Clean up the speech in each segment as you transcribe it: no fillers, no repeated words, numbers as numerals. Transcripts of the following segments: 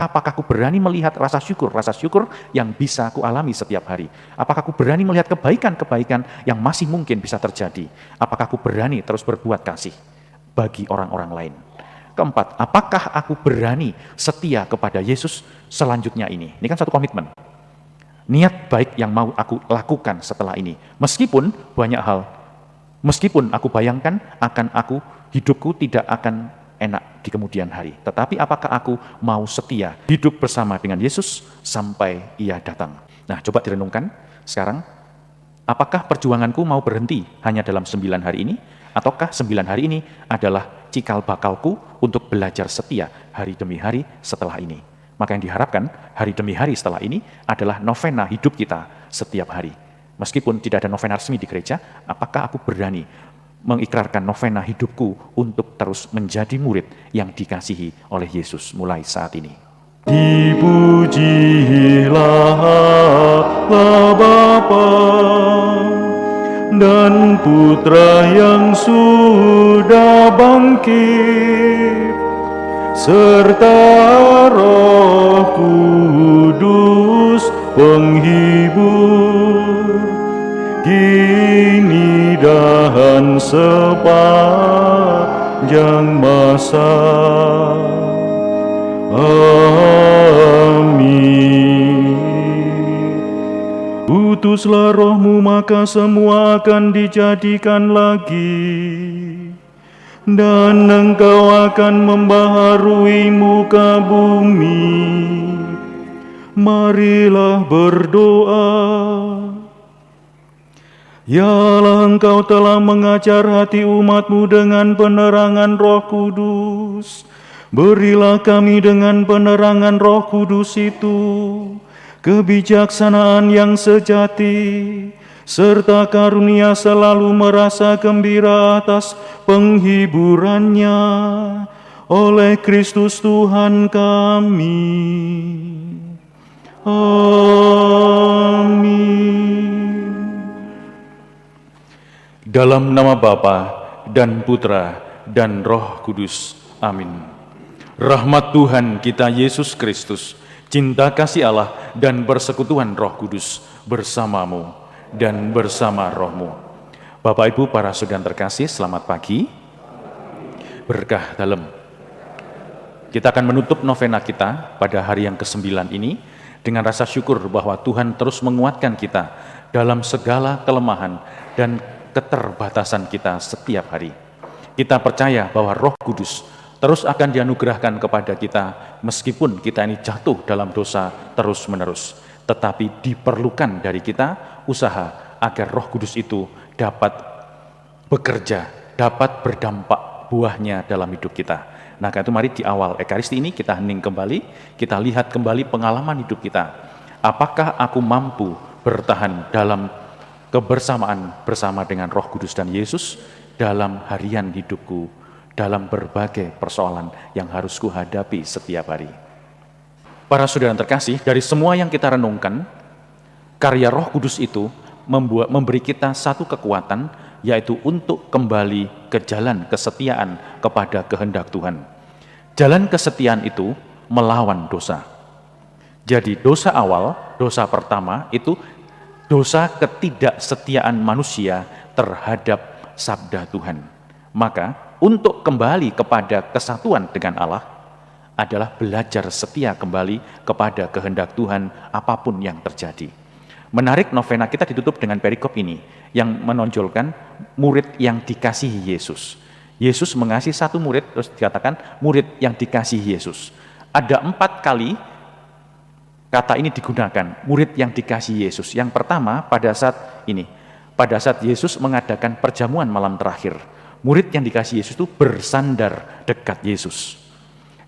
Apakah aku berani melihat rasa syukur yang bisa aku alami setiap hari? Apakah aku berani melihat kebaikan-kebaikan yang masih mungkin bisa terjadi? Apakah aku berani terus berbuat kasih bagi orang-orang lain? Keempat, apakah aku berani setia kepada Yesus selanjutnya ini? Ini kan satu komitmen. Niat baik yang mau aku lakukan setelah ini. Meskipun banyak hal, meskipun aku bayangkan hidupku tidak akan enak di kemudian hari. Tetapi apakah aku mau setia hidup bersama dengan Yesus sampai Ia datang? Nah, coba direnungkan sekarang. Apakah perjuanganku mau berhenti hanya dalam 9 hari ini? Ataukah 9 hari ini adalah cikal bakalku untuk belajar setia hari demi hari setelah ini? Maka yang diharapkan hari demi hari setelah ini adalah novena hidup kita setiap hari. Meskipun tidak ada novena resmi di gereja, apakah aku berani mengikrarkan novena hidupku untuk terus menjadi murid yang dikasihi oleh Yesus mulai saat ini. Dipujilah Allah Bapa dan Putra yang sudah bangkit, serta Roh Kudus penghibur, kini dan sepanjang masa. Amin. Utuslah Roh-Mu, maka semua akan dijadikan lagi, dan Engkau akan membaharui muka bumi. Marilah berdoa. Ya Allah, Engkau telah mengajar hati umat-Mu dengan penerangan Roh Kudus. Berilah kami dengan penerangan Roh Kudus itu kebijaksanaan yang sejati, serta karunia selalu merasa gembira atas penghiburannya oleh Kristus Tuhan kami. Amin. Dalam nama Bapa dan Putra dan Roh Kudus. Amin. Rahmat Tuhan kita Yesus Kristus, cinta kasih Allah dan persekutuan Roh Kudus bersamamu dan bersama rohmu. Bapak Ibu para saudara terkasih, selamat pagi. Berkah dalam. Kita akan menutup novena kita pada hari yang ke-9 ini dengan rasa syukur bahwa Tuhan terus menguatkan kita dalam segala kelemahan dan keterbatasan kita setiap hari. Kita percaya bahwa Roh Kudus terus akan dianugerahkan kepada kita meskipun kita ini jatuh dalam dosa terus-menerus. Tetapi diperlukan dari kita usaha agar Roh Kudus itu dapat bekerja, dapat berdampak buahnya dalam hidup kita. Nah, karena itu mari di awal Ekaristi ini kita hening kembali, kita lihat kembali pengalaman hidup kita. Apakah aku mampu bertahan dalam kebersamaan bersama dengan Roh Kudus dan Yesus dalam harian hidupku, dalam berbagai persoalan yang harus kuhadapi setiap hari. Para saudara terkasih, dari semua yang kita renungkan, karya Roh Kudus itu memberi kita satu kekuatan, yaitu untuk kembali ke jalan kesetiaan kepada kehendak Tuhan. Jalan kesetiaan itu melawan dosa. Jadi dosa awal, dosa pertama itu dosa ketidaksetiaan manusia terhadap sabda Tuhan. Maka untuk kembali kepada kesatuan dengan Allah adalah belajar setia kembali kepada kehendak Tuhan apapun yang terjadi. Menarik, novena kita ditutup dengan perikop ini yang menonjolkan murid yang dikasihi Yesus. Yesus mengasihi satu murid, terus dikatakan murid yang dikasihi Yesus. Ada 4 kali kata ini digunakan, murid yang dikasihi Yesus. Yang pertama pada saat Yesus mengadakan perjamuan malam terakhir. Murid yang dikasihi Yesus itu bersandar dekat Yesus.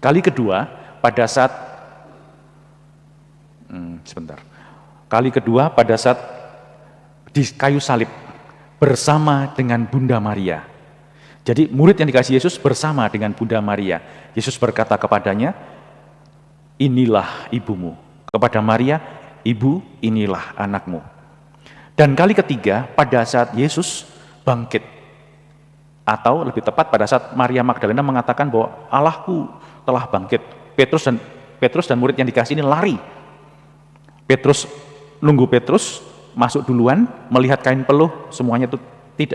Kali kedua pada saat di kayu salib bersama dengan Bunda Maria. Jadi murid yang dikasihi Yesus bersama dengan Bunda Maria. Yesus berkata kepadanya, inilah ibumu. Kepada Maria, ibu, inilah anakmu. Dan kali ketiga pada saat Yesus bangkit. Atau lebih tepat pada saat Maria Magdalena mengatakan bahwa Allahku telah bangkit. Petrus dan murid yang dikasih ini lari. Petrus nunggu Petrus masuk duluan, melihat kain peluh, semuanya itu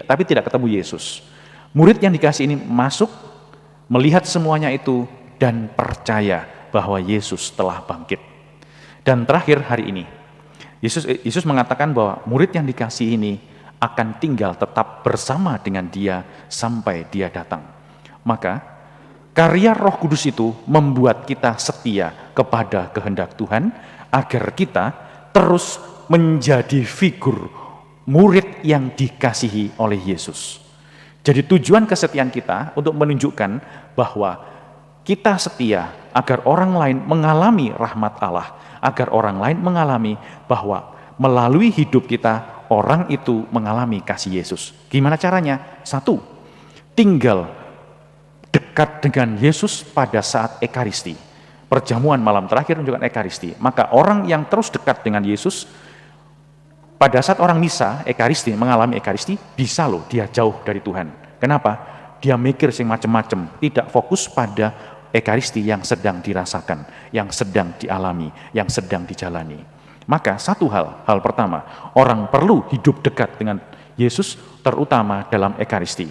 tapi tidak ketemu Yesus. Murid yang dikasih ini masuk, melihat semuanya itu dan percaya bahwa Yesus telah bangkit. Dan terakhir hari ini, Yesus mengatakan bahwa murid yang dikasih ini akan tinggal tetap bersama dengan dia sampai dia datang. Maka karya Roh Kudus itu membuat kita setia kepada kehendak Tuhan agar kita terus menjadi figur murid yang dikasihi oleh Yesus. Jadi tujuan kesetiaan kita untuk menunjukkan bahwa kita setia agar orang lain mengalami rahmat Allah, agar orang lain mengalami bahwa melalui hidup kita orang itu mengalami kasih Yesus. Gimana caranya? 1, tinggal dekat dengan Yesus pada saat Ekaristi. Perjamuan malam terakhir menunjukkan Ekaristi. Maka orang yang terus dekat dengan Yesus, pada saat orang misa, Ekaristi, mengalami Ekaristi, bisa loh dia jauh dari Tuhan. Kenapa? Dia mikir sing macam-macam, tidak fokus pada Ekaristi yang sedang dirasakan, yang sedang dialami, yang sedang dijalani. Maka satu hal pertama, orang perlu hidup dekat dengan Yesus, terutama dalam Ekaristi.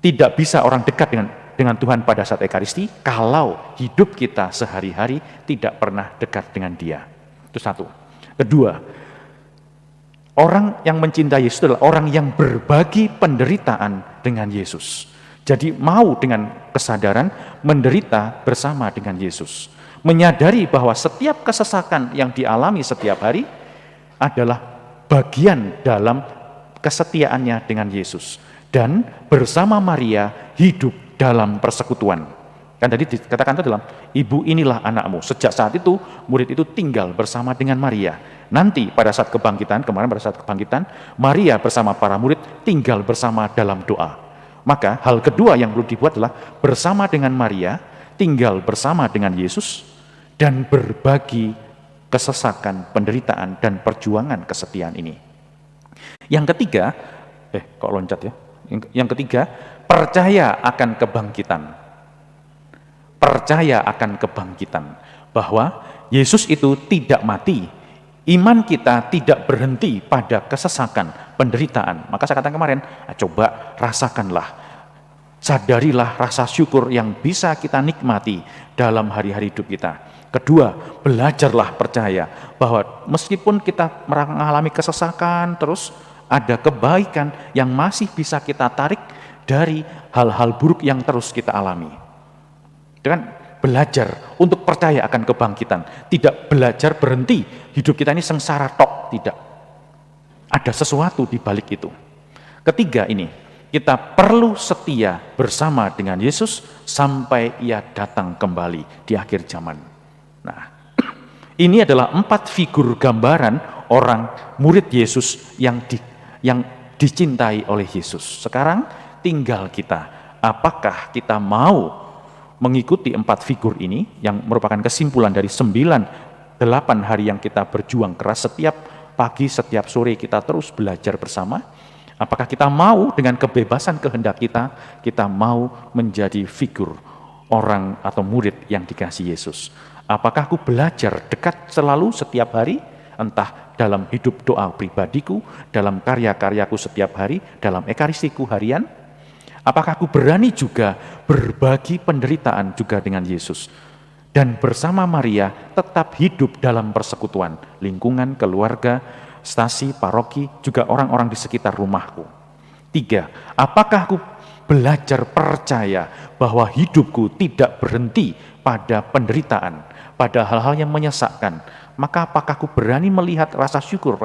Tidak bisa orang dekat dengan Tuhan pada saat Ekaristi kalau hidup kita sehari-hari tidak pernah dekat dengan Dia. Itu 1. Kedua, orang yang mencintai Yesus adalah orang yang berbagi penderitaan dengan Yesus. Jadi mau dengan kesadaran menderita bersama dengan Yesus. Menyadari bahwa setiap kesesakan yang dialami setiap hari adalah bagian dalam kesetiaannya dengan Yesus. Dan bersama Maria hidup dalam persekutuan. Kan tadi dikatakan itu dalam, ibu inilah anakmu. Sejak saat itu murid itu tinggal bersama dengan Maria. Nanti pada saat kebangkitan, kemarin pada saat kebangkitan, Maria bersama para murid tinggal bersama dalam doa. Maka hal kedua yang perlu dibuat adalah bersama dengan Maria, tinggal bersama dengan Yesus, dan berbagi kesesakan, penderitaan, dan perjuangan kesetiaan ini. Yang ketiga, kok loncat ya? Yang ketiga, percaya akan kebangkitan. Percaya akan kebangkitan. Bahwa Yesus itu tidak mati. Iman kita tidak berhenti pada kesesakan, penderitaan. Maka saya katakan kemarin, coba rasakanlah. Sadarilah rasa syukur yang bisa kita nikmati dalam hari-hari hidup kita. Kedua, belajarlah percaya bahwa meskipun kita mengalami kesesakan, terus ada kebaikan yang masih bisa kita tarik dari hal-hal buruk yang terus kita alami. Dengan belajar untuk percaya akan kebangkitan, tidak belajar berhenti hidup kita ini sengsara tok, tidak. Ada sesuatu di balik itu. Ketiga ini, kita perlu setia bersama dengan Yesus sampai Ia datang kembali di akhir zaman. Nah, ini adalah 4 figur gambaran orang murid Yesus yang dicintai oleh Yesus. Sekarang tinggal kita, apakah kita mau mengikuti 4 figur ini yang merupakan kesimpulan dari 9-8 hari yang kita berjuang keras setiap pagi, setiap sore kita terus belajar bersama. Apakah kita mau dengan kebebasan kehendak kita mau menjadi figur orang atau murid yang dikasihi Yesus? Apakah aku belajar dekat selalu setiap hari, entah dalam hidup doa pribadiku, dalam karya-karyaku setiap hari, dalam ekaristiku harian? Apakah aku berani juga berbagi penderitaan juga dengan Yesus? Dan bersama Maria tetap hidup dalam persekutuan, lingkungan, keluarga, stasi, paroki, juga orang-orang di sekitar rumahku. 3, apakah aku belajar percaya bahwa hidupku tidak berhenti pada penderitaan, pada hal-hal yang menyesakkan? Maka apakah aku berani melihat rasa syukur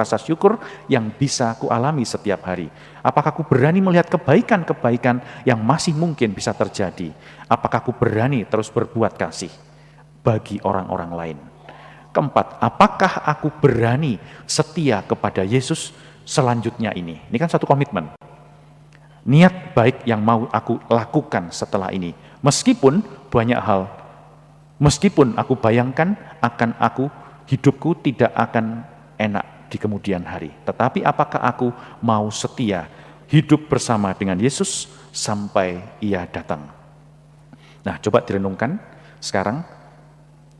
yang bisa aku alami setiap hari? Apakah aku berani melihat kebaikan-kebaikan yang masih mungkin bisa terjadi? Apakah aku berani terus berbuat kasih bagi orang-orang lain? 4, apakah aku berani setia kepada Yesus selanjutnya ini? Ini kan satu komitmen. Niat baik yang mau aku lakukan setelah ini. Meskipun banyak hal, meskipun aku bayangkan hidupku tidak akan enak di kemudian hari. Tetapi apakah aku mau setia hidup bersama dengan Yesus sampai Ia datang? Nah, coba direnungkan sekarang.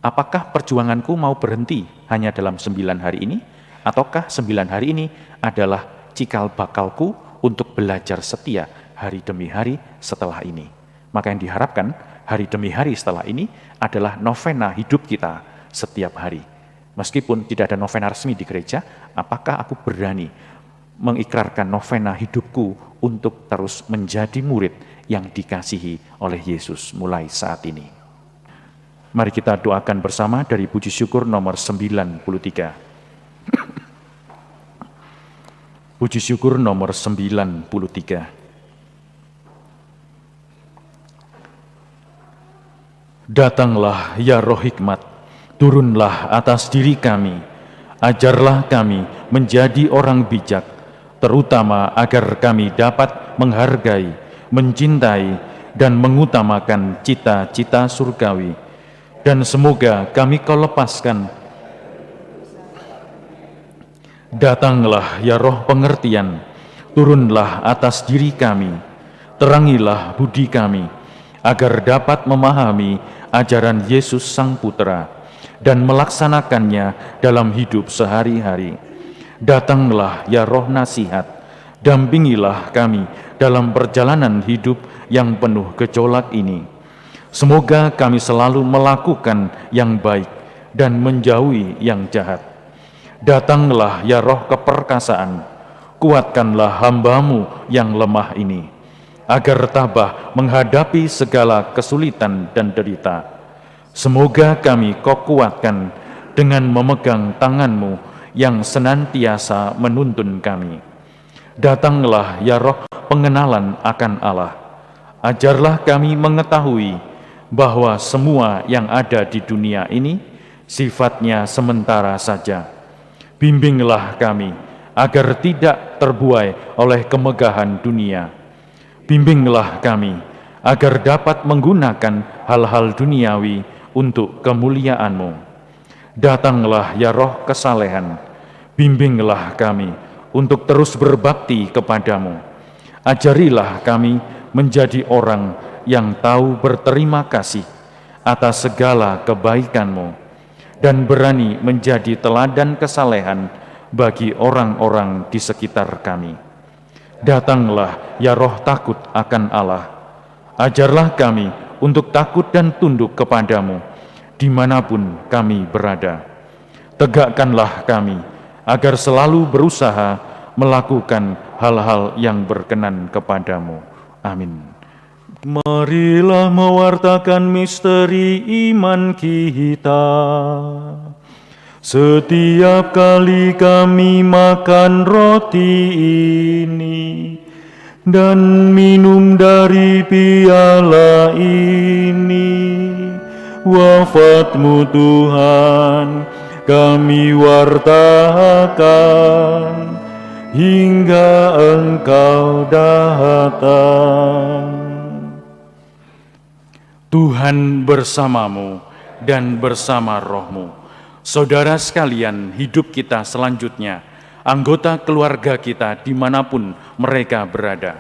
Apakah perjuanganku mau berhenti hanya dalam 9 hari ini? Ataukah 9 hari ini adalah cikal bakalku untuk belajar setia hari demi hari setelah ini? Maka yang diharapkan hari demi hari setelah ini adalah novena hidup kita setiap hari. Meskipun tidak ada novena resmi di gereja, apakah aku berani mengikrarkan novena hidupku untuk terus menjadi murid yang dikasihi oleh Yesus mulai saat ini? Mari kita doakan bersama dari puji syukur nomor 93. Puji syukur nomor 93. Datanglah ya Roh Hikmat, turunlah atas diri kami, ajarlah kami menjadi orang bijak, terutama agar kami dapat menghargai, mencintai, dan mengutamakan cita-cita surgawi. Dan semoga kami Kau lepaskan. Datanglah ya Roh pengertian, turunlah atas diri kami, terangilah budi kami, agar dapat memahami ajaran Yesus Sang Putra dan melaksanakannya dalam hidup sehari-hari. Datanglah ya Roh nasihat, dampingilah kami dalam perjalanan hidup yang penuh gejolak ini. Semoga kami selalu melakukan yang baik dan menjauhi yang jahat. Datanglah ya Roh keperkasaan, kuatkanlah hamba-Mu yang lemah ini, agar tabah menghadapi segala kesulitan dan derita. Semoga kami Kau kuatkan dengan memegang tangan-Mu yang senantiasa menuntun kami. Datanglah ya Roh pengenalan akan Allah, ajarlah kami mengetahui bahwa semua yang ada di dunia ini sifatnya sementara saja. Bimbinglah kami agar tidak terbuai oleh kemegahan dunia. Bimbinglah kami agar dapat menggunakan hal-hal duniawi untuk kemuliaan-Mu. Datanglah ya Roh kesalehan, bimbinglah kami untuk terus berbakti kepadamu. Ajarilah kami menjadi orang yang tahu berterima kasih atas segala kebaikan-Mu dan berani menjadi teladan kesalehan bagi orang-orang di sekitar kami. Datanglah ya Roh takut akan Allah, ajarlah kami untuk takut dan tunduk kepadamu dimanapun kami berada. Tegakkanlah kami agar selalu berusaha melakukan hal-hal yang berkenan kepadamu. Amin. Marilah mewartakan misteri iman kita. Setiap kali kami makan roti ini dan minum dari piala ini, wafat-Mu Tuhan kami wartakan hingga Engkau datang. Tuhan bersamamu dan bersama rohmu. Saudara sekalian, hidup kita selanjutnya, anggota keluarga kita dimanapun mereka berada,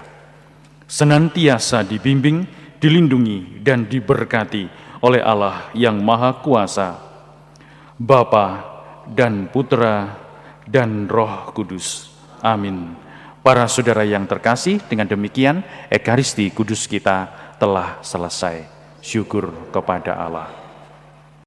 senantiasa dibimbing, dilindungi, dan diberkati oleh Allah yang Maha Kuasa, Bapa dan Putra dan Roh Kudus. Amin. Para saudara yang terkasih, dengan demikian Ekaristi Kudus kita telah selesai. Syukur kepada Allah.